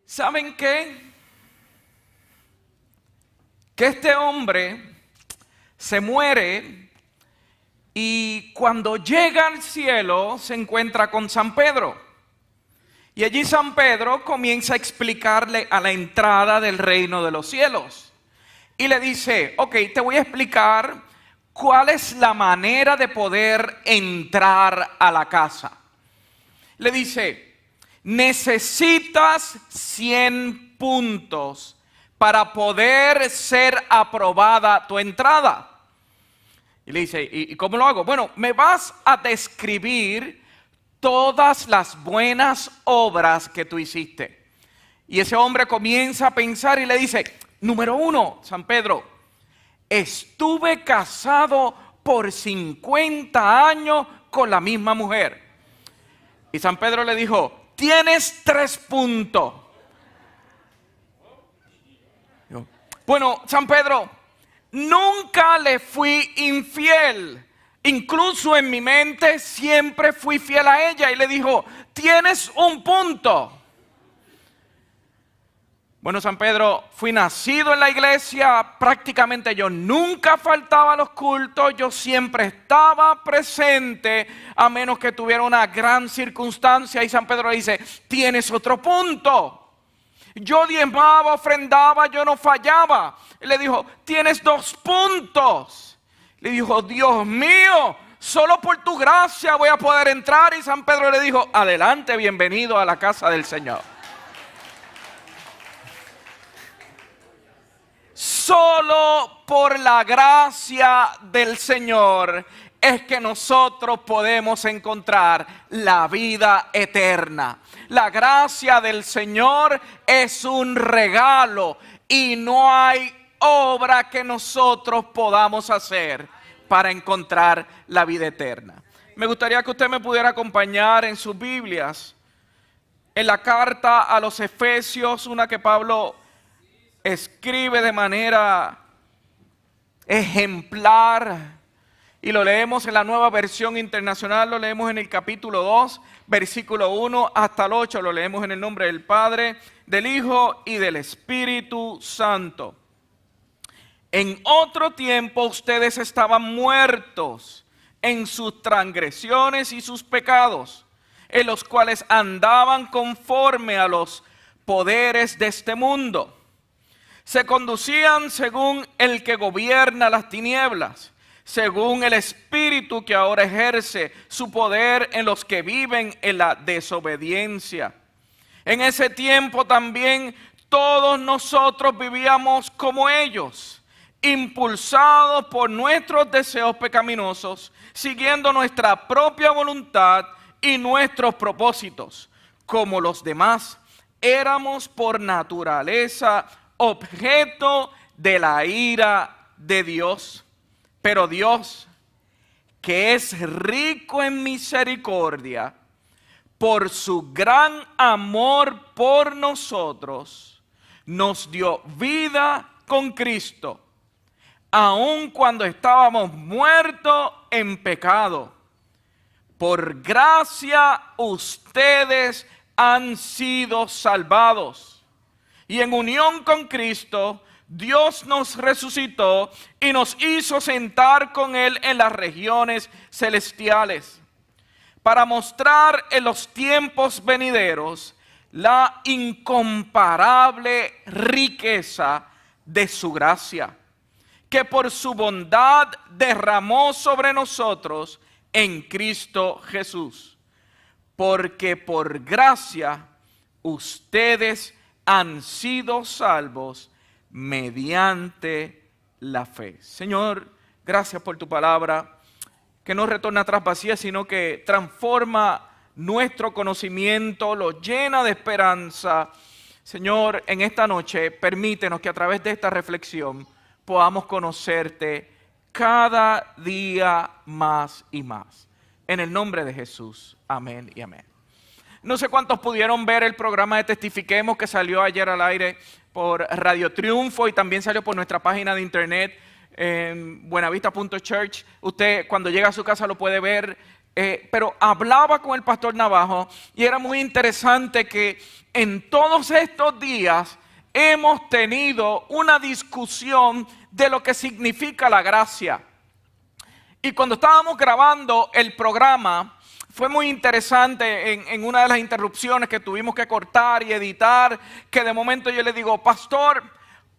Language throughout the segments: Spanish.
¿Saben qué? Que este hombre se muere y cuando llega al cielo se encuentra con San Pedro. Y allí San Pedro comienza a explicarle a la entrada del reino de los cielos. Y le dice, ok, te voy a explicar cuál es la manera de poder entrar a la casa. Le dice, necesitas 100 puntos para poder ser aprobada tu entrada. Y le dice, ¿y cómo lo hago? Bueno, me vas a describir todas las buenas obras que tú hiciste. Y ese hombre comienza a pensar y le dice, número 1, San Pedro, estuve casado por 50 años con la misma mujer. Y San Pedro le dijo, tienes 3 puntos. Bueno, San Pedro, nunca le fui infiel. Incluso en mi mente siempre fui fiel a ella. Y le dijo, tienes 1 punto. Bueno, San Pedro, fui nacido en la iglesia. Prácticamente yo nunca faltaba a los cultos. Yo siempre estaba presente, a menos que tuviera una gran circunstancia. Y San Pedro dice, tienes otro punto. Yo diezmaba, ofrendaba, yo no fallaba. Y le dijo, tienes 2 puntos. Le dijo, Dios mío, solo por tu gracia voy a poder entrar. Y San Pedro le dijo, adelante, bienvenido a la casa del Señor. Solo por la gracia del Señor es que nosotros podemos encontrar la vida eterna. La gracia del Señor es un regalo y no hay obra que nosotros podamos hacer para encontrar la vida eterna. Me gustaría que usted me pudiera acompañar en sus Biblias, en la carta a los Efesios, una que Pablo escribe de manera ejemplar. Y lo leemos en la Nueva Versión Internacional, lo leemos en el capítulo 2, versículo 1 hasta el 8. Lo leemos en el nombre del Padre, del Hijo y del Espíritu Santo. En otro tiempo ustedes estaban muertos en sus transgresiones y sus pecados, en los cuales andaban conforme a los poderes de este mundo. Se conducían según el que gobierna las tinieblas, según el espíritu que ahora ejerce su poder en los que viven en la desobediencia. En ese tiempo también todos nosotros vivíamos como ellos, impulsados por nuestros deseos pecaminosos, siguiendo nuestra propia voluntad y nuestros propósitos. Como los demás, éramos por naturaleza objeto de la ira de Dios. Pero Dios, que es rico en misericordia, por su gran amor por nosotros, nos dio vida con Cristo, aun cuando estábamos muertos en pecado. Por gracia ustedes han sido salvados. Y en unión con Cristo, Dios nos resucitó y nos hizo sentar con Él en las regiones celestiales, para mostrar en los tiempos venideros la incomparable riqueza de su gracia, que por su bondad derramó sobre nosotros en Cristo Jesús. Porque por gracia ustedes han sido salvos mediante la fe. Señor, gracias por tu palabra, que no retorna atrás vacía, sino que transforma nuestro conocimiento, lo llena de esperanza. Señor, en esta noche, permítenos que a través de esta reflexión podamos conocerte cada día más y más. En el nombre de Jesús, amén y amén. No sé cuántos pudieron ver el programa de Testifiquemos que salió ayer al aire por Radio Triunfo y también salió por nuestra página de internet en buenavista.church. Usted cuando llega a su casa lo puede ver. pero hablaba con el pastor Navajo y era muy interesante que en todos estos días hemos tenido una discusión de lo que significa la gracia. Y cuando estábamos grabando el programa, fue muy interesante en una de las interrupciones que tuvimos que cortar y editar, que de momento yo le digo, pastor,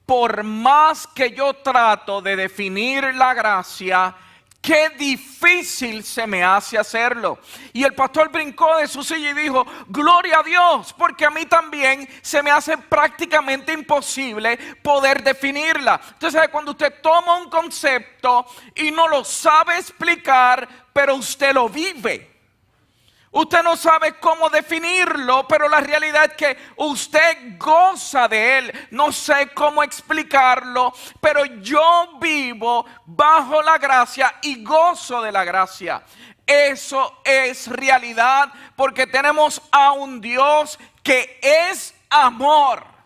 por más que yo trato de definir la gracia, qué difícil se me hace hacerlo. Y el pastor brincó de su silla y dijo, gloria a Dios, porque a mí también se me hace prácticamente imposible poder definirla. Entonces, cuando usted toma un concepto y no lo sabe explicar, pero usted lo vive. Usted no sabe cómo definirlo, pero la realidad es que usted goza de él. No sé cómo explicarlo, pero yo vivo bajo la gracia y gozo de la gracia. Eso es realidad porque tenemos a un Dios que es amor.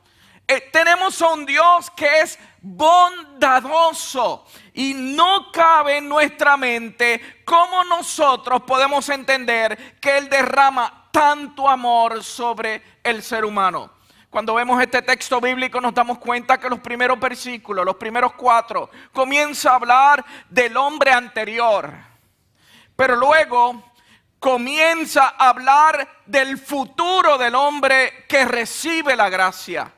Tenemos a un Dios que es bondadoso y no cabe en nuestra mente cómo nosotros podemos entender que Él derrama tanto amor sobre el ser humano. Cuando vemos este texto bíblico nos damos cuenta que los primeros versículos, los primeros 4, comienza a hablar del hombre anterior, pero luego comienza a hablar del futuro del hombre que recibe la gracia.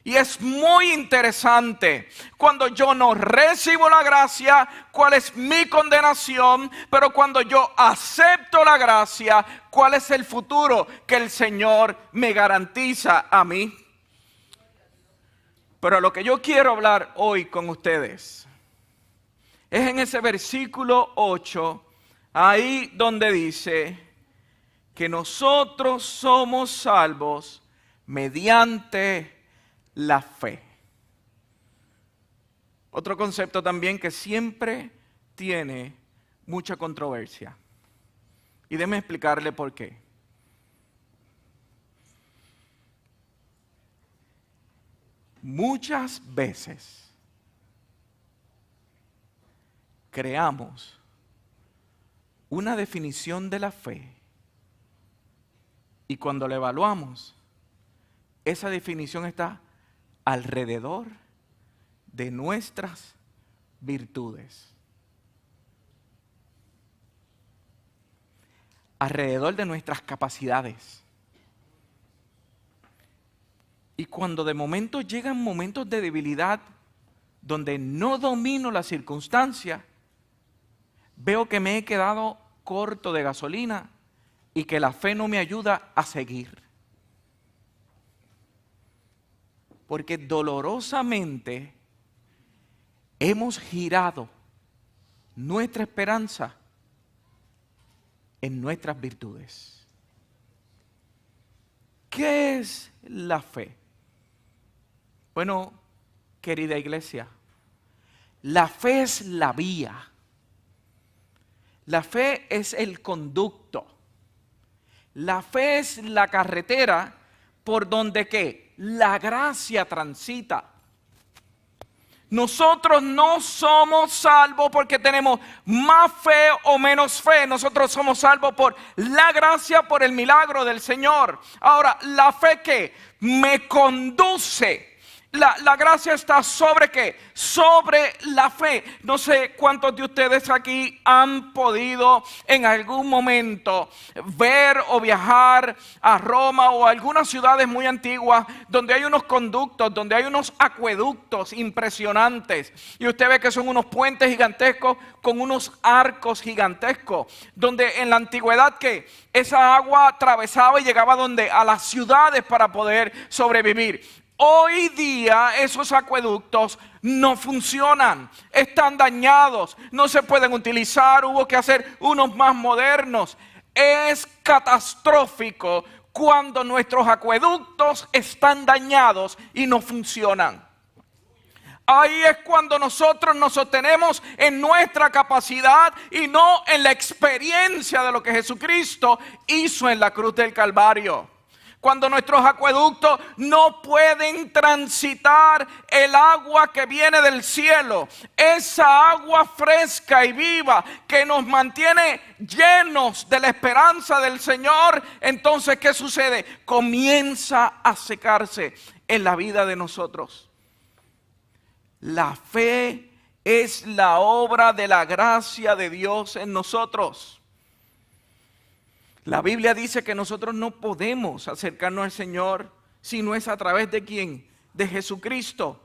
Y es muy interesante cuando yo no recibo la gracia, cuál es mi condenación, pero cuando yo acepto la gracia, cuál es el futuro que el Señor me garantiza a mí. Pero lo que yo quiero hablar hoy con ustedes es en ese versículo 8, ahí donde dice que nosotros somos salvos mediante la fe. Otro concepto también que siempre tiene mucha controversia. Y déjeme explicarle por qué. Muchas veces creamos una definición de la fe y cuando la evaluamos, esa definición está alrededor de nuestras virtudes, alrededor de nuestras capacidades. Y cuando de momento llegan momentos de debilidad donde no domino la circunstancia, veo que me he quedado corto de gasolina y que la fe no me ayuda a seguir. Porque dolorosamente hemos girado nuestra esperanza en nuestras virtudes. ¿Qué es la fe? Bueno, querida iglesia, la fe es la vía. La fe es el conducto. La fe es la carretera por donde ¿qué? La gracia transita. Nosotros no somos salvos porque tenemos más fe o menos fe. Nosotros somos salvos por la gracia, por el milagro del Señor. Ahora, la fe que me conduce. La gracia está sobre ¿qué? Sobre la fe. No sé cuántos de ustedes aquí han podido en algún momento ver o viajar a Roma o a algunas ciudades muy antiguas donde hay unos conductos, donde hay unos acueductos impresionantes. Y usted ve que son unos puentes gigantescos con unos arcos gigantescos. Donde en la antigüedad que esa agua atravesaba y llegaba a las ciudades para poder sobrevivir. Hoy día esos acueductos no funcionan, están dañados, no se pueden utilizar, hubo que hacer unos más modernos. Es catastrófico cuando nuestros acueductos están dañados y no funcionan. Ahí es cuando nosotros nos sostenemos en nuestra capacidad y no en la experiencia de lo que Jesucristo hizo en la cruz del Calvario. Cuando nuestros acueductos no pueden transitar el agua que viene del cielo, esa agua fresca y viva que nos mantiene llenos de la esperanza del Señor, entonces ¿qué sucede? Comienza a secarse en la vida de nosotros. La fe es la obra de la gracia de Dios en nosotros. La Biblia dice que nosotros no podemos acercarnos al Señor si no es a través de ¿quién? De Jesucristo.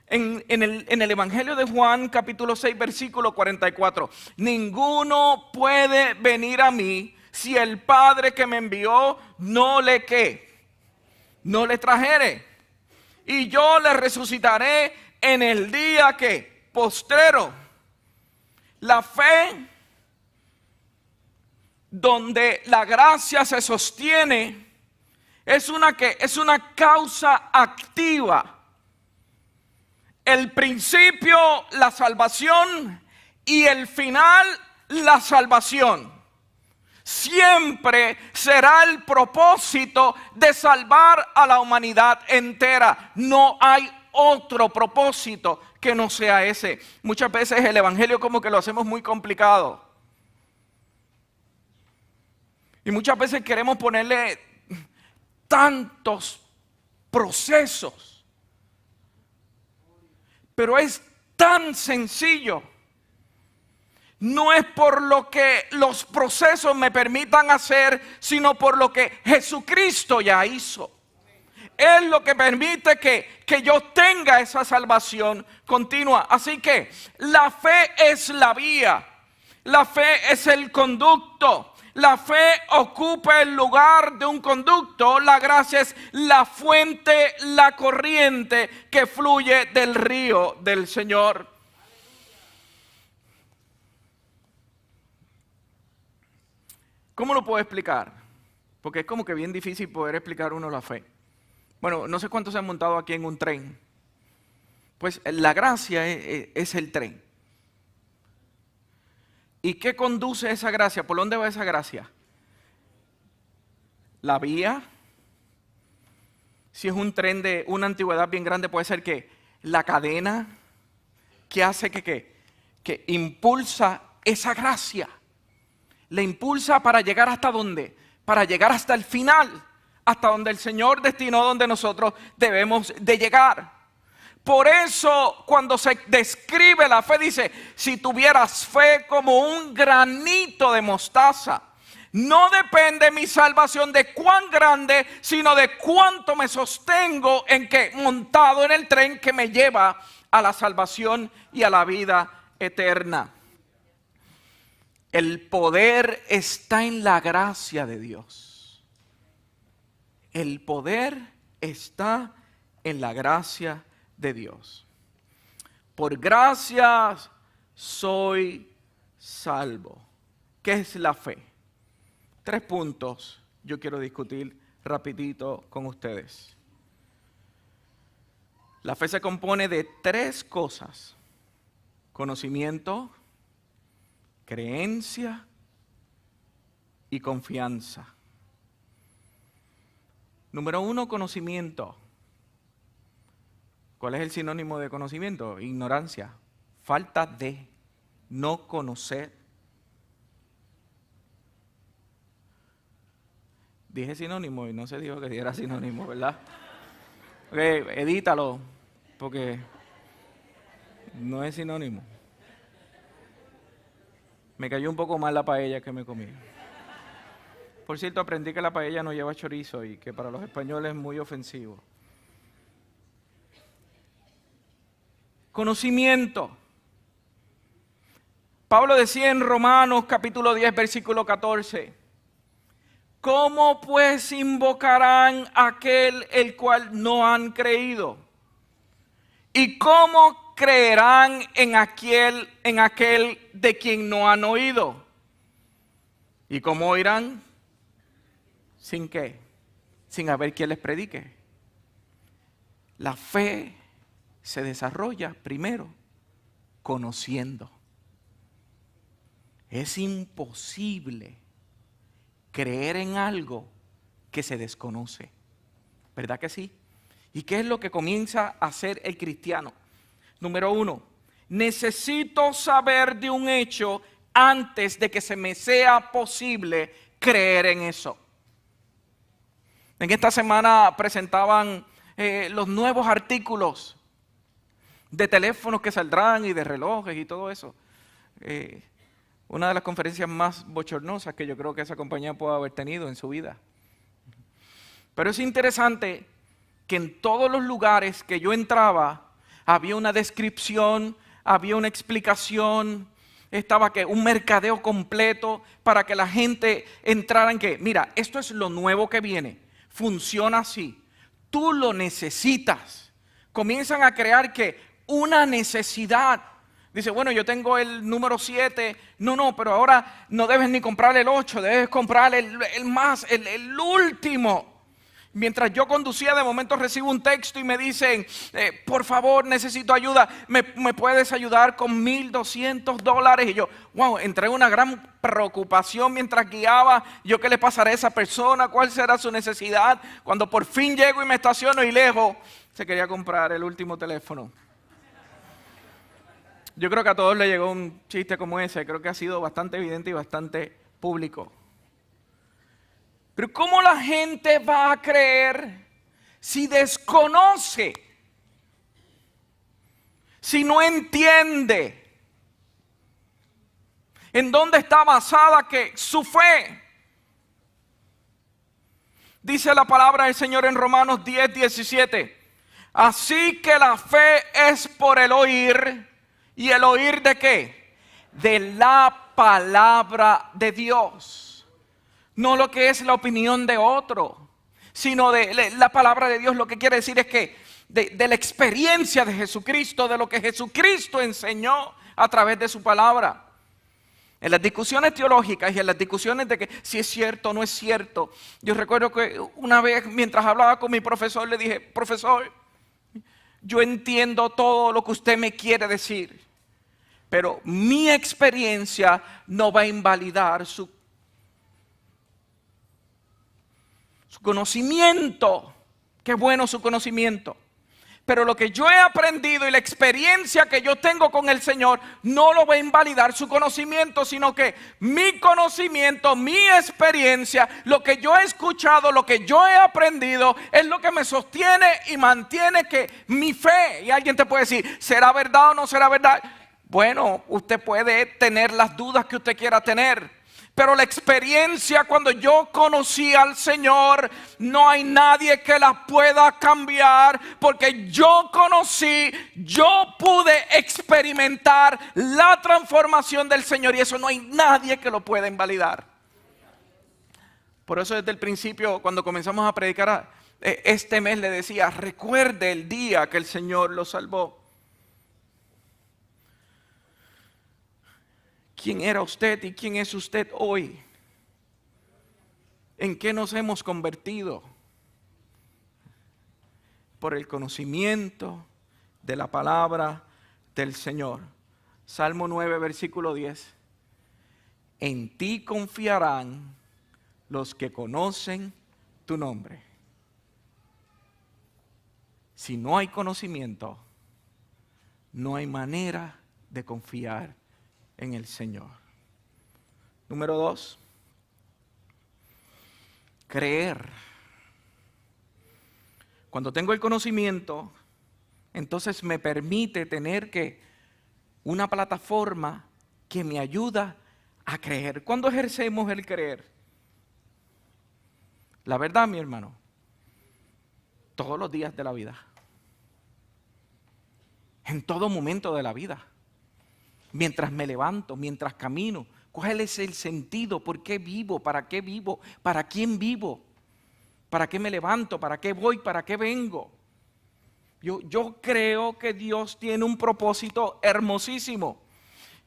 En el Evangelio de Juan, capítulo 6, versículo 44. Ninguno puede venir a mí si el Padre que me envió no le ¿qué? No le trajere. Y yo le resucitaré en el día ¿qué? Postrero. La fe, donde la gracia se sostiene, es una causa activa. El principio, la salvación, y el final, la salvación. Siempre será el propósito de salvar a la humanidad entera. No hay otro propósito que no sea ese. Muchas veces el evangelio como que lo hacemos muy complicado. Y muchas veces queremos ponerle tantos procesos. Pero es tan sencillo. No es por lo que los procesos me permitan hacer, sino por lo que Jesucristo ya hizo. Es lo que permite que yo tenga esa salvación continua. Así que la fe es la vía. La fe es el conducto. La fe ocupa el lugar de un conducto. La gracia es la fuente, la corriente que fluye del río del Señor. ¿Cómo lo puedo explicar? Porque es como que bien difícil poder explicar uno la fe. Bueno, no sé cuántos se han montado aquí en un tren. Pues la gracia es el tren. ¿Y qué conduce esa gracia? ¿Por dónde va esa gracia? La vía. Si es un tren de una antigüedad bien grande, puede ser que la cadena que hace que impulsa esa gracia. Le impulsa para llegar hasta ¿dónde? Para llegar hasta el final, hasta donde el Señor destinó, donde nosotros debemos de llegar. Por eso cuando se describe la fe dice, si tuvieras fe como un granito de mostaza. No depende mi salvación de cuán grande, sino de cuánto me sostengo montado en el tren que me lleva a la salvación y a la vida eterna. El poder está en la gracia de Dios. El poder está en la gracia de Dios. Por gracia soy salvo. ¿Qué es la fe? 3 puntos yo quiero discutir rapidito con ustedes. La fe se compone de 3 cosas: conocimiento, creencia y confianza. Número 1, conocimiento. ¿Cuál es el sinónimo de conocimiento? Ignorancia, falta de, no conocer. Dije sinónimo y no se dijo que era sinónimo, ¿verdad? Ok, edítalo, porque no es sinónimo. Me cayó un poco mal la paella que me comí. Por cierto, aprendí que la paella no lleva chorizo y que para los españoles es muy ofensivo. Conocimiento. Pablo decía en Romanos capítulo 10, versículo 14. ¿Cómo pues invocarán a aquel el cual no han creído? ¿Y cómo creerán en aquel de quien no han oído? ¿Y cómo oirán? ¿Sin qué? Sin haber quien les predique. La fe se desarrolla primero conociendo. Es imposible creer en algo que se desconoce. ¿Verdad que sí? ¿Y qué es lo que comienza a hacer el cristiano? Número 1, necesito saber de un hecho antes de que se me sea posible creer en eso. En esta semana presentaban los nuevos artículos de teléfonos que saldrán y de relojes y todo eso. Una de las conferencias más bochornosas que yo creo que esa compañía puede haber tenido en su vida. Pero es interesante que en todos los lugares que yo entraba había una descripción, había una explicación, estaba que un mercadeo completo para que la gente entrara en que, mira, esto es lo nuevo que viene, funciona así, tú lo necesitas. Comienzan a crear que una necesidad. Dice, bueno, yo tengo el número 7, no, pero ahora no debes ni comprar el 8, debes comprar el último. Mientras yo conducía, de momento recibo un texto y me dicen, por favor, necesito ayuda, ¿me puedes ayudar con $1,200? Y yo, wow, entré en una gran preocupación mientras guiaba. ¿Yo qué le pasará a esa persona? ¿Cuál será su necesidad? Cuando por fin llego y me estaciono y lejos, se quería comprar el último teléfono. Yo creo que a todos les llegó un chiste como ese, creo que ha sido bastante evidente y bastante público. Pero ¿cómo la gente va a creer si desconoce? Si no entiende en dónde está basada que su fe. Dice la palabra del Señor en Romanos 10:17. Así que la fe es por el oír. ¿Y el oír de qué? De la palabra de Dios. No lo que es la opinión de otro, sino de la palabra de Dios. Lo que quiere decir es que de la experiencia de Jesucristo, de lo que Jesucristo enseñó a través de su palabra. En las discusiones teológicas y en las discusiones de que si es cierto o no es cierto, yo recuerdo que una vez mientras hablaba con mi profesor le dije, profesor, yo entiendo todo lo que usted me quiere decir, pero mi experiencia no va a invalidar su conocimiento. Qué bueno su conocimiento. Pero lo que yo he aprendido y la experiencia que yo tengo con el Señor no lo va a invalidar su conocimiento, sino que mi conocimiento, mi experiencia, lo que yo he escuchado, lo que yo he aprendido, es lo que me sostiene y mantiene que mi fe. Y alguien te puede decir, ¿será verdad o no será verdad? Bueno, usted puede tener las dudas que usted quiera tener. Pero la experiencia cuando yo conocí al Señor, no hay nadie que la pueda cambiar, porque yo conocí, yo pude experimentar la transformación del Señor y eso no hay nadie que lo pueda invalidar. Por eso desde el principio, cuando comenzamos a predicar este mes, le decía, recuerde el día que el Señor lo salvó. ¿Quién era usted y quién es usted hoy? ¿En qué nos hemos convertido? Por el conocimiento de la palabra del Señor. Salmo 9, versículo 10. En ti confiarán los que conocen tu nombre. Si no hay conocimiento, no hay manera de confiar en el Señor. Número 2, creer. Cuando tengo el conocimiento, entonces me permite tener una plataforma que me ayuda a creer. ¿Cuándo ejercemos el creer? La verdad, mi hermano, todos los días de la vida. En todo momento de la vida. Mientras me levanto, mientras camino, ¿cuál es el sentido? ¿Por qué vivo? ¿Para qué vivo? ¿Para quién vivo? ¿Para qué me levanto? ¿Para qué voy? ¿Para qué vengo? Yo creo que Dios tiene un propósito hermosísimo.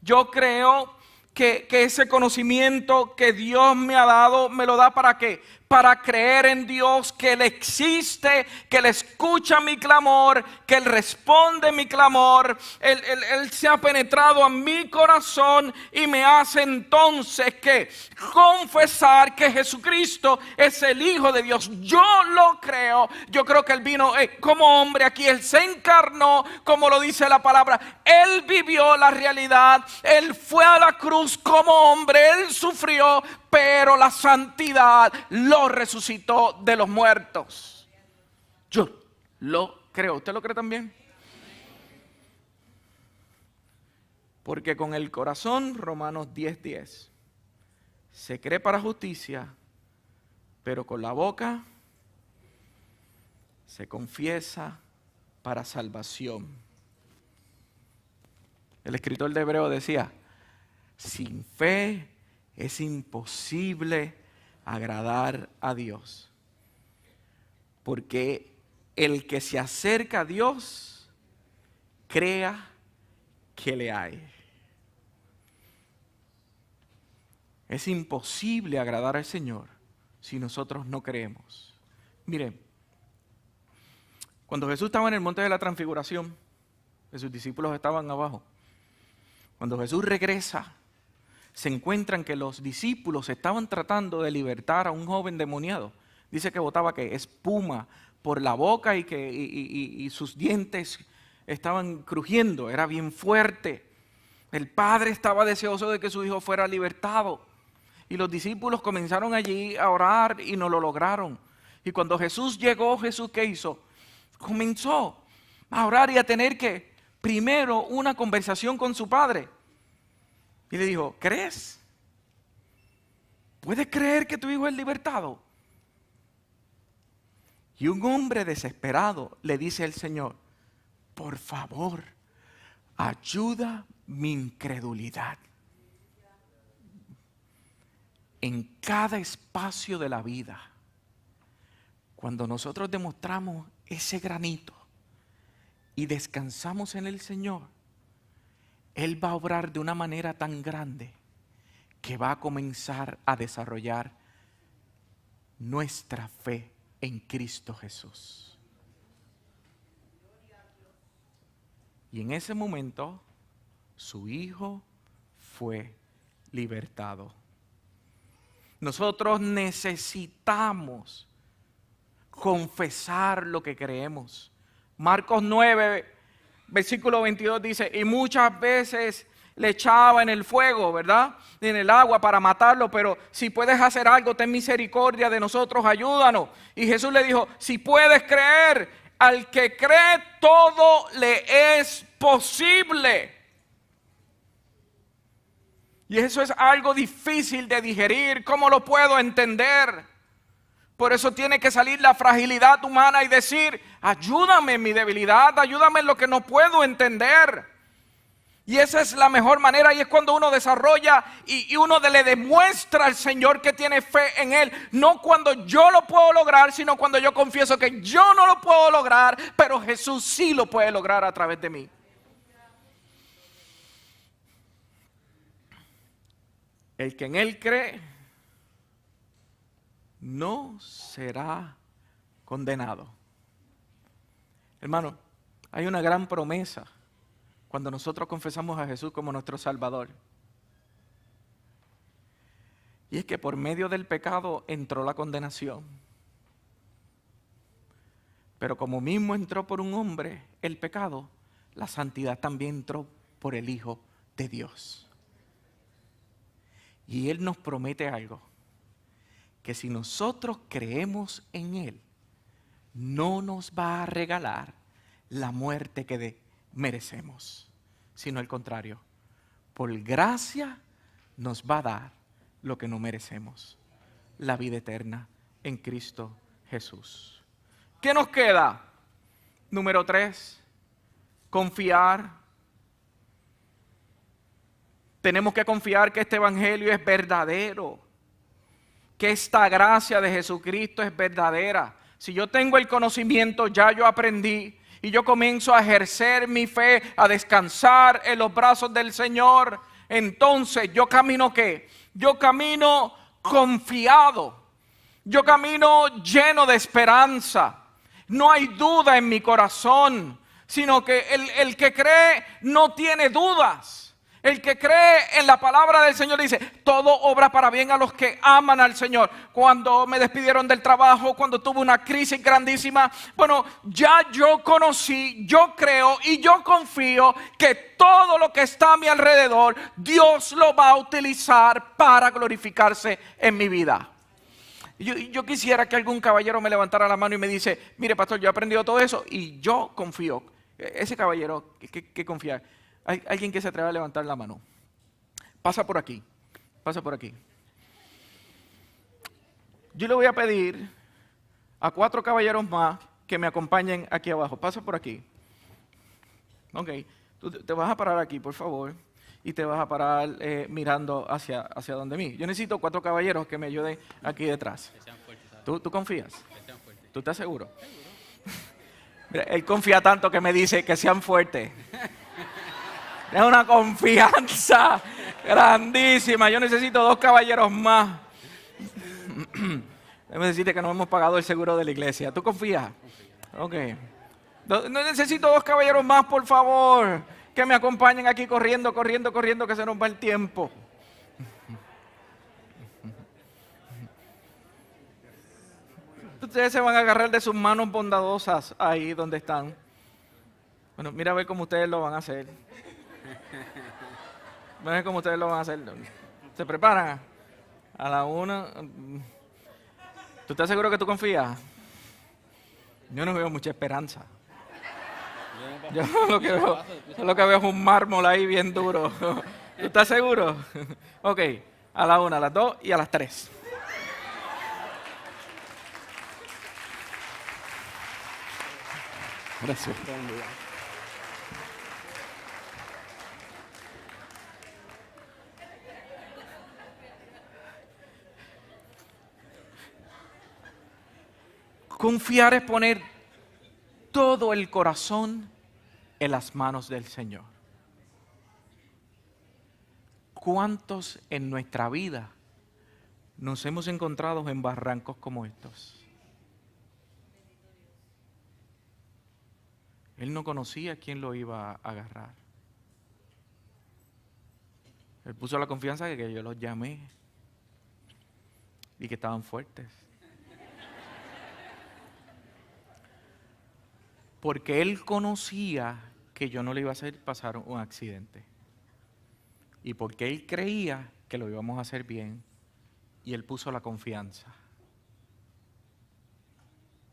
Yo creo que ese conocimiento que Dios me ha dado, me lo da ¿para qué? para creer en Dios, que Él existe, que Él escucha mi clamor, que Él responde mi clamor. Él se ha penetrado a mi corazón y me hace entonces que confesar que Jesucristo es el Hijo de Dios. Yo lo creo. Yo creo que Él vino como hombre aquí. Él se encarnó, como lo dice la palabra. Él vivió la realidad. Él fue a la cruz como hombre. Él sufrió, pero la santidad lo resucitó de los muertos. Yo lo creo. ¿Usted lo cree también? Porque con el corazón, Romanos 10:10, se cree para justicia, pero con la boca se confiesa para salvación. El escritor de Hebreo decía, sin fe es imposible agradar a Dios, porque el que se acerca a Dios crea que le hay. Es imposible agradar al Señor si nosotros no creemos. Miren, cuando Jesús estaba en el monte de la transfiguración, que sus discípulos estaban abajo, cuando Jesús regresa, se encuentran que los discípulos estaban tratando de libertar a un joven demoniado. Dice que botaba que espuma por la boca y sus dientes estaban crujiendo, era bien fuerte. El padre estaba deseoso de que su hijo fuera libertado. Y los discípulos comenzaron allí a orar y no lo lograron. Y cuando Jesús llegó, ¿Jesús qué hizo? Comenzó a orar y a tener que primero una conversación con su padre. Y le dijo, ¿crees? ¿Puedes creer que tu hijo es libertado? Y un hombre desesperado le dice al Señor, por favor, ayuda mi incredulidad. En cada espacio de la vida, cuando nosotros demostramos ese granito y descansamos en el Señor, Él va a obrar de una manera tan grande que va a comenzar a desarrollar nuestra fe en Cristo Jesús. Y en ese momento, su hijo fue libertado. Nosotros necesitamos confesar lo que creemos. Marcos 9, versículo 22 dice, y muchas veces le echaba en el fuego, ¿verdad? En el agua para matarlo, pero si puedes hacer algo, ten misericordia de nosotros, ayúdanos. Y Jesús le dijo, si puedes creer, al que cree todo le es posible. Y eso es algo difícil de digerir. ¿Cómo lo puedo entender? Por eso tiene que salir la fragilidad humana y decir, ayúdame en mi debilidad, ayúdame en lo que no puedo entender. Y esa es la mejor manera, y es cuando uno desarrolla y uno le demuestra al Señor que tiene fe en Él. No cuando yo lo puedo lograr, sino cuando yo confieso que yo no lo puedo lograr, pero Jesús sí lo puede lograr a través de mí. El que en Él cree no será condenado. Hermano, hay una gran promesa cuando nosotros confesamos a Jesús como nuestro Salvador. Y es que por medio del pecado entró la condenación. Pero como mismo entró por un hombre el pecado, la santidad también entró por el Hijo de Dios. Y Él nos promete algo, que si nosotros creemos en Él, no nos va a regalar la muerte que merecemos, sino al contrario, por gracia nos va a dar lo que no merecemos, la vida eterna en Cristo Jesús. ¿Qué nos queda? Número 3, confiar. Tenemos que confiar que este evangelio es verdadero, que esta gracia de Jesucristo es verdadera. Si yo tengo el conocimiento, ya yo aprendí, y yo comienzo a ejercer mi fe, a descansar en los brazos del Señor, entonces yo camino ¿qué? Yo camino confiado. Yo camino lleno de esperanza. No hay duda en mi corazón, sino que el que cree no tiene dudas. El que cree en la palabra del Señor dice, todo obra para bien a los que aman al Señor. Cuando me despidieron del trabajo, cuando tuve una crisis grandísima, bueno, ya yo conocí, yo creo y yo confío que todo lo que está a mi alrededor, Dios lo va a utilizar para glorificarse en mi vida. Yo quisiera que algún caballero me levantara la mano y me dice, mire pastor, yo he aprendido todo eso y yo confío. Ese caballero, ¿qué confía? Hay alguien que se atreva a levantar la mano. Pasa por aquí, pasa por aquí. Yo le voy a pedir a 4 caballeros más que me acompañen aquí abajo. Pasa por aquí. Ok, tú te vas a parar aquí, por favor. Y te vas a parar mirando hacia donde mí. Yo necesito 4 caballeros que me ayuden aquí detrás. ¿Tú confías? ¿Tú estás seguro? Mira, él confía tanto que me dice que sean fuertes. Es una confianza grandísima. Yo necesito 2 caballeros más. Déjame decirte que no hemos pagado el seguro de la iglesia. ¿Tú confías? Ok. No, necesito 2 caballeros más, por favor. Que me acompañen aquí corriendo, que se nos va el tiempo. Ustedes se van a agarrar de sus manos bondadosas ahí donde están. Bueno, mira a ver cómo ustedes lo van a hacer. Mira a ver cómo ustedes lo van a hacer. ¿Se preparan? A la 1. ¿Tú estás seguro que tú confías? Yo no veo mucha esperanza. Yo lo que veo es un mármol ahí bien duro. ¿Tú estás seguro? Ok, a la 1, a las 2 y a las 3. Gracias. Confiar es poner todo el corazón en las manos del Señor. ¿Cuántos en nuestra vida nos hemos encontrado en barrancos como estos? Él no conocía quién lo iba a agarrar. Él puso la confianza de que yo los llamé y que estaban fuertes. Porque Él conocía que yo no le iba a hacer pasar un accidente. Y porque Él creía que lo íbamos a hacer bien. Y Él puso la confianza.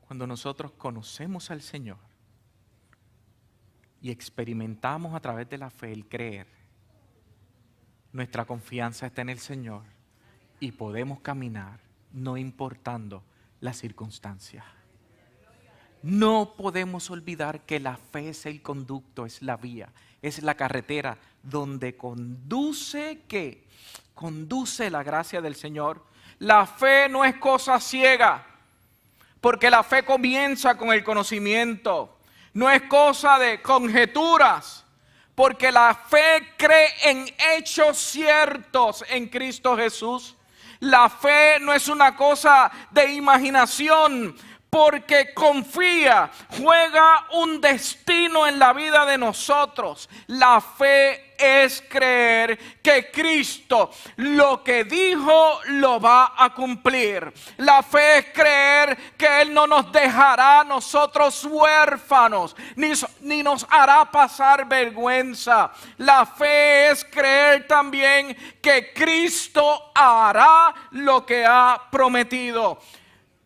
Cuando nosotros conocemos al Señor y experimentamos a través de la fe el creer, nuestra confianza está en el Señor y podemos caminar no importando las circunstancias. No podemos olvidar que la fe es el conducto, es la vía, es la carretera donde conduce la gracia del Señor. La fe no es cosa ciega, porque la fe comienza con el conocimiento. No es cosa de conjeturas, porque la fe cree en hechos ciertos en Cristo Jesús. La fe no es una cosa de imaginación, porque confía, juega un destino en la vida de nosotros. La fe es creer que Cristo lo que dijo lo va a cumplir. La fe es creer que Él no nos dejará a nosotros huérfanos, ni nos hará pasar vergüenza. La fe es creer también que Cristo hará lo que ha prometido.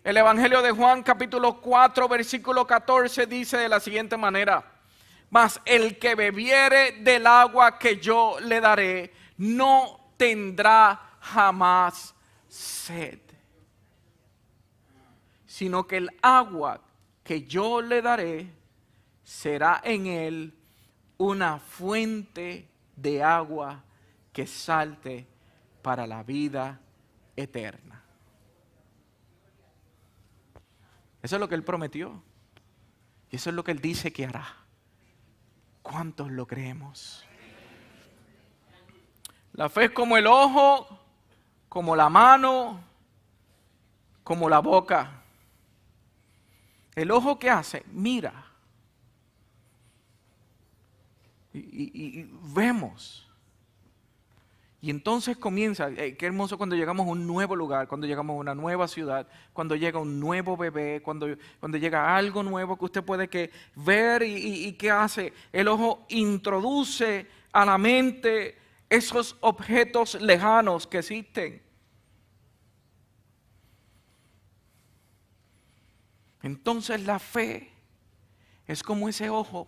El Evangelio de Juan capítulo 4 versículo 14 dice de la siguiente manera: mas el que bebiere del agua que yo le daré no tendrá jamás sed, sino que el agua que yo le daré será en él una fuente de agua que salte para la vida eterna. Eso es lo que Él prometió. Y eso es lo que Él dice que hará. ¿Cuántos lo creemos? La fe es como el ojo, como la mano, como la boca. El ojo, ¿qué hace? Mira. Y vemos. Y entonces comienza, qué hermoso cuando llegamos a un nuevo lugar, cuando llegamos a una nueva ciudad, cuando llega un nuevo bebé, cuando llega algo nuevo que usted puede ver y ¿qué hace? El ojo introduce a la mente esos objetos lejanos que existen. Entonces la fe es como ese ojo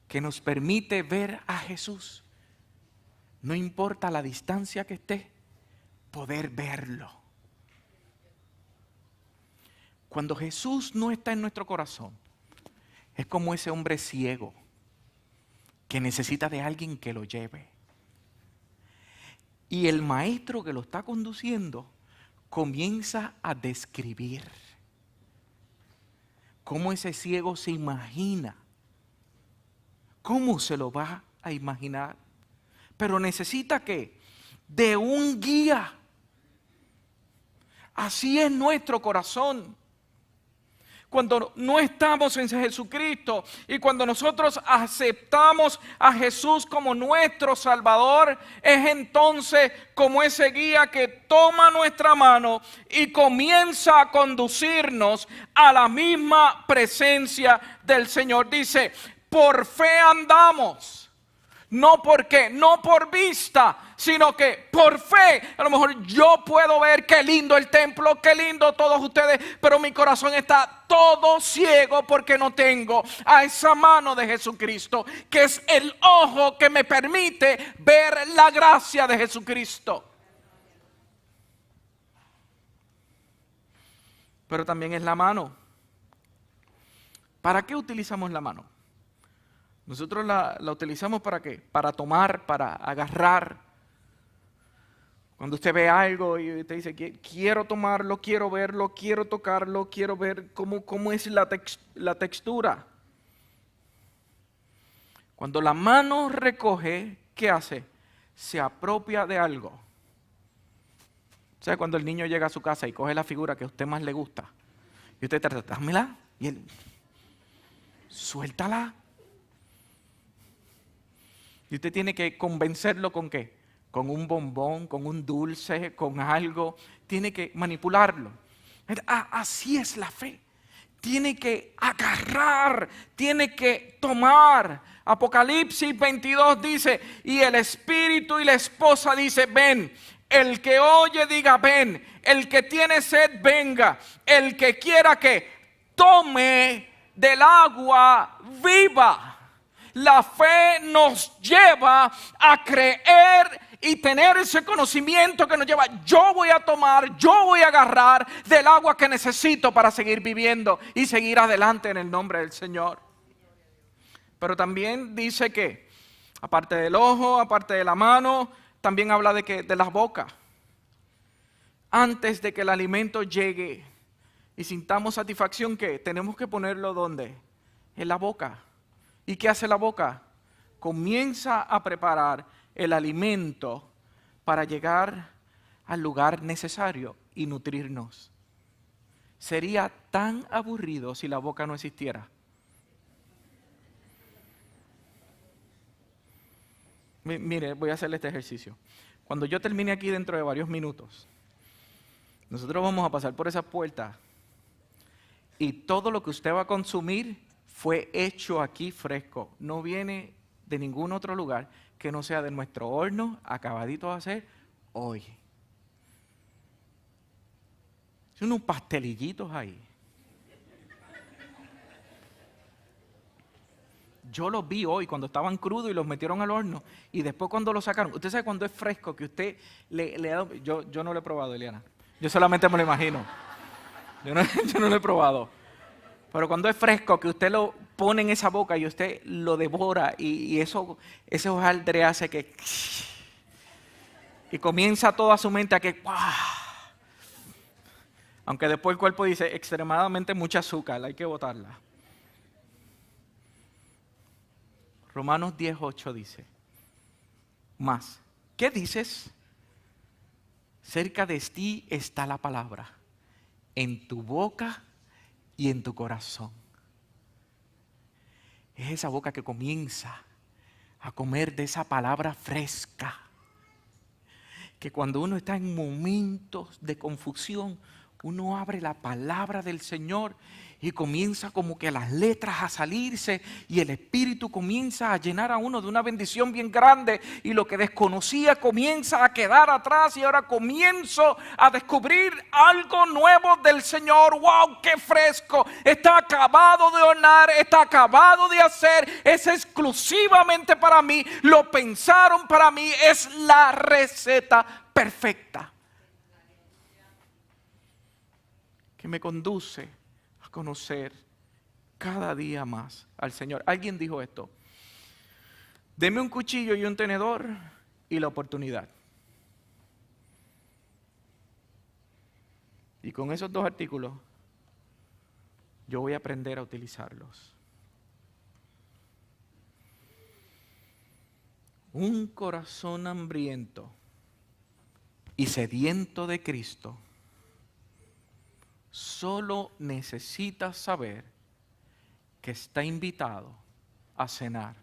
que nos permite ver a Jesús. No importa la distancia que esté, poder verlo. Cuando Jesús no está en nuestro corazón, es como ese hombre ciego que necesita de alguien que lo lleve. Y el maestro que lo está conduciendo comienza a describir cómo ese ciego se imagina, cómo se lo va a imaginar. Pero necesita ¿qué? De un guía. Así es nuestro corazón. Cuando no estamos en Jesucristo y cuando nosotros aceptamos a Jesús como nuestro Salvador, es entonces como ese guía que toma nuestra mano y comienza a conducirnos a la misma presencia del Señor. Dice, por fe andamos. No por vista, sino que por fe. A lo mejor yo puedo ver qué lindo el templo, qué lindo todos ustedes, pero mi corazón está todo ciego porque no tengo a esa mano de Jesucristo, que es el ojo que me permite ver la gracia de Jesucristo. Pero también es la mano. ¿Para qué utilizamos la mano? Nosotros la utilizamos ¿para qué? Para tomar, para agarrar. Cuando usted ve algo y usted dice, quiero tomarlo, quiero verlo, quiero tocarlo, quiero ver cómo es la textura. Cuando la mano recoge, ¿qué hace? Se apropia de algo. O sea, cuando el niño llega a su casa y coge la figura que a usted más le gusta, y usted trata, dámela, y él, suéltala. Y usted tiene que convencerlo ¿con qué? Con un bombón, con un dulce, con algo. Tiene que manipularlo. Así es la fe. Tiene que agarrar, tiene que tomar. Apocalipsis 22 dice, y el espíritu y la esposa dice, ven. El que oye diga, ven. El que tiene sed, venga. El que quiera que tome del agua viva. La fe nos lleva a creer y tener ese conocimiento que nos lleva. Yo voy a tomar, yo voy a agarrar del agua que necesito para seguir viviendo y seguir adelante en el nombre del Señor. Pero también dice que, aparte del ojo, aparte de la mano, también habla de la boca. Antes de que el alimento llegue y sintamos satisfacción, ¿qué? Tenemos que ponerlo ¿dónde? En la boca. ¿Y qué hace la boca? Comienza a preparar el alimento para llegar al lugar necesario y nutrirnos. Sería tan aburrido si la boca no existiera. Mire, voy a hacerle este ejercicio. Cuando yo termine aquí dentro de varios minutos, nosotros vamos a pasar por esa puerta y todo lo que usted va a consumir fue hecho aquí fresco. No viene de ningún otro lugar que no sea de nuestro horno, acabadito de hacer hoy. Son unos pastelillitos ahí. Yo los vi hoy cuando estaban crudos y los metieron al horno. Y después cuando los sacaron, usted sabe cuando es fresco que usted le da. Yo no lo he probado, Eliana. Yo solamente me lo imagino. Yo no lo he probado. Pero cuando es fresco, que usted lo pone en esa boca y usted lo devora y ese hojaldre hace que... Y comienza toda su mente a que... ¡Wow! Aunque después el cuerpo dice extremadamente mucha azúcar, hay que botarla. Romanos 10:8 dice, más, ¿qué dices? Cerca de ti está la palabra en tu boca y en tu corazón. Es esa boca que comienza a comer de esa palabra fresca. Que cuando uno está en momentos de confusión, uno abre la palabra del Señor y comienza como que las letras a salirse y el Espíritu comienza a llenar a uno de una bendición bien grande y lo que desconocía comienza a quedar atrás y ahora comienzo a descubrir algo nuevo del Señor. ¡Wow! ¡Qué fresco! Está acabado de hornear, está acabado de hacer, es exclusivamente para mí, lo pensaron para mí, es la receta perfecta que me conduce a conocer cada día más al Señor. Alguien dijo esto: deme un cuchillo y un tenedor y la oportunidad. Y con esos dos artículos yo voy a aprender a utilizarlos. Un corazón hambriento y sediento de Cristo solo necesita saber que está invitado a cenar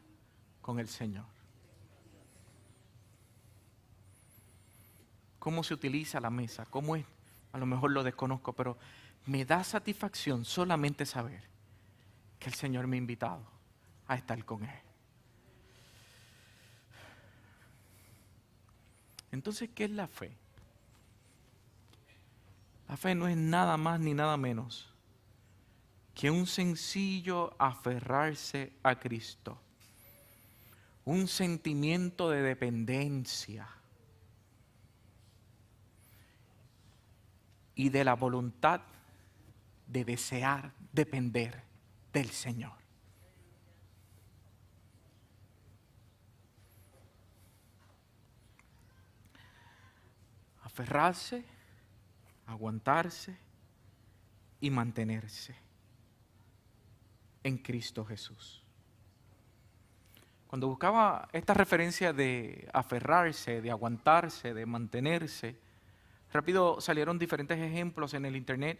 con el Señor. ¿Cómo se utiliza la mesa? ¿Cómo es? A lo mejor lo desconozco, pero me da satisfacción solamente saber que el Señor me ha invitado a estar con Él. Entonces, ¿qué es la fe? La fe no es nada más ni nada menos que un sencillo aferrarse a Cristo, un sentimiento de dependencia y de la voluntad de desear depender del Señor. Aferrarse, aguantarse y mantenerse en Cristo Jesús. Cuando buscaba esta referencia de aferrarse, de aguantarse, de mantenerse, rápido salieron diferentes ejemplos en el internet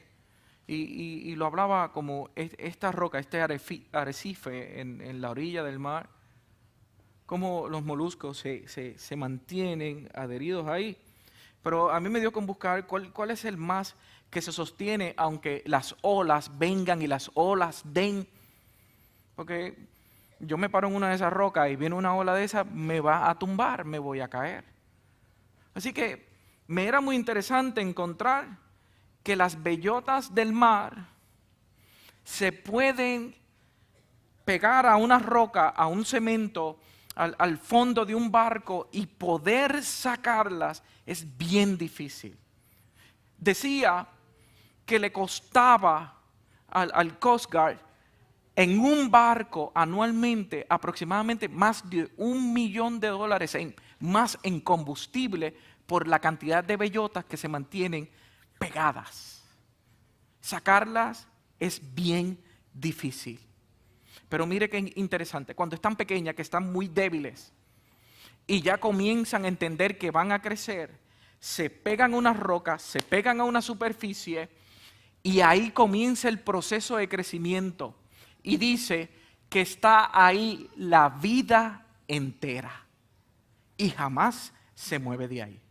y lo hablaba como esta roca, este arrecife en la orilla del mar, cómo los moluscos se mantienen adheridos ahí. Pero a mí me dio con buscar cuál es el más que se sostiene aunque las olas vengan y las olas den. Porque yo me paro en una de esas rocas y viene una ola de esas, me va a tumbar, me voy a caer. Así que me era muy interesante encontrar que las bellotas del mar se pueden pegar a una roca, a un cemento, al fondo de un barco y poder sacarlas es bien difícil. Decía que le costaba al Coast Guard en un barco anualmente aproximadamente más de $1 millón más en combustible por la cantidad de bellotas que se mantienen pegadas. Sacarlas es bien difícil. Pero mire qué interesante, cuando están pequeñas, que están muy débiles y ya comienzan a entender que van a crecer, se pegan a unas rocas, se pegan a una superficie y ahí comienza el proceso de crecimiento. Y dice que está ahí la vida entera y jamás se mueve de ahí.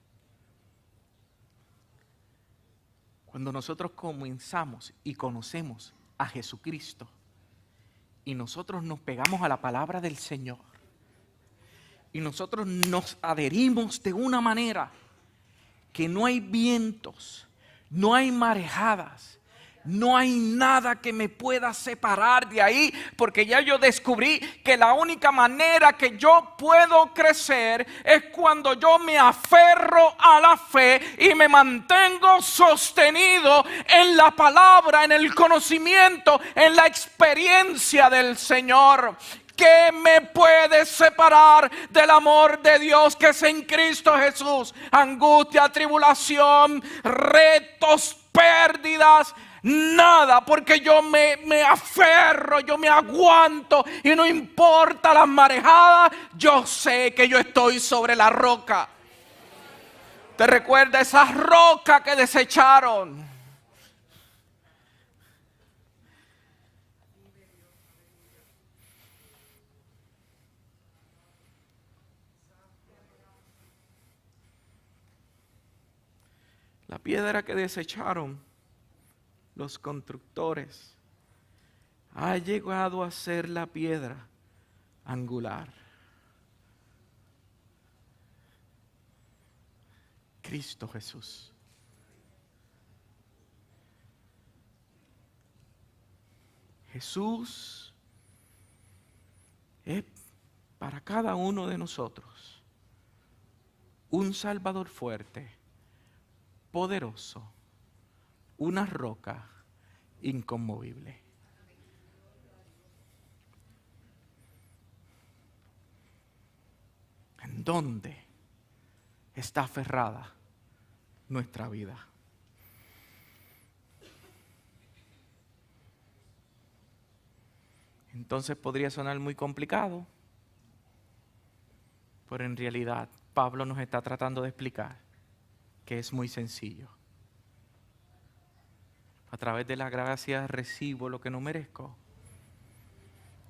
Cuando nosotros comenzamos y conocemos a Jesucristo y nosotros nos pegamos a la palabra del Señor y nosotros nos adherimos de una manera que no hay vientos, no hay marejadas, no hay nada que me pueda separar de ahí, porque ya yo descubrí que la única manera que yo puedo crecer es cuando yo me aferro a la fe y me mantengo sostenido en la palabra, en el conocimiento, en la experiencia del Señor. ¿Qué me puede separar del amor de Dios que es en Cristo Jesús? Angustia, tribulación, retos, pérdidas. Nada, porque yo me aferro, yo me aguanto y no importa las marejadas, yo sé que yo estoy sobre la roca. ¿Te recuerda esa roca que desecharon? La piedra que desecharon los constructores ha llegado a ser la piedra angular. Cristo Jesús. Jesús es para cada uno de nosotros un Salvador fuerte, poderoso, una roca inconmovible. ¿En dónde está aferrada nuestra vida? Entonces podría sonar muy complicado, pero en realidad Pablo nos está tratando de explicar que es muy sencillo. A través de la gracia recibo lo que no merezco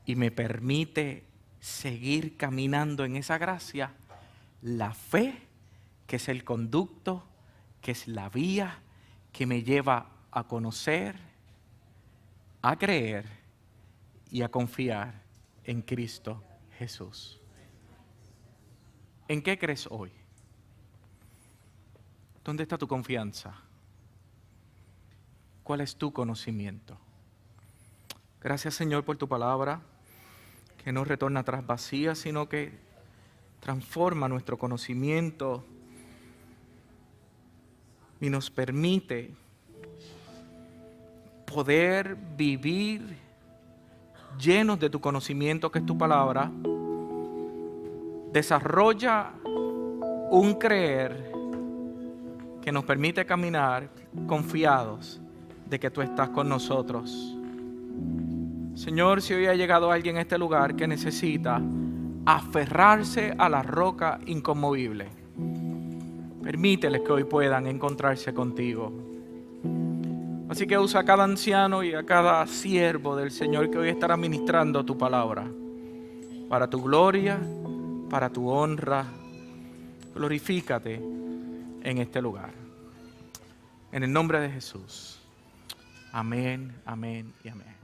y me permite seguir caminando en esa gracia. La fe, que es el conducto, que es la vía que me lleva a conocer, a creer y a confiar en Cristo Jesús. ¿En qué crees hoy? ¿Dónde está tu confianza? ¿Cuál es tu conocimiento? Gracias, Señor, por tu palabra, que no retorna atrás vacía, sino que transforma nuestro conocimiento y nos permite poder vivir llenos de tu conocimiento, que es tu palabra. Desarrolla un creer que nos permite caminar confiados de que tú estás con nosotros. Señor, si hoy ha llegado alguien a este lugar que necesita aferrarse a la roca inconmovible, permíteles que hoy puedan encontrarse contigo. Así que usa a cada anciano y a cada siervo del Señor que hoy estará ministrando tu palabra, para tu gloria, para tu honra. Glorifícate en este lugar. En el nombre de Jesús. Amén, amén y amén.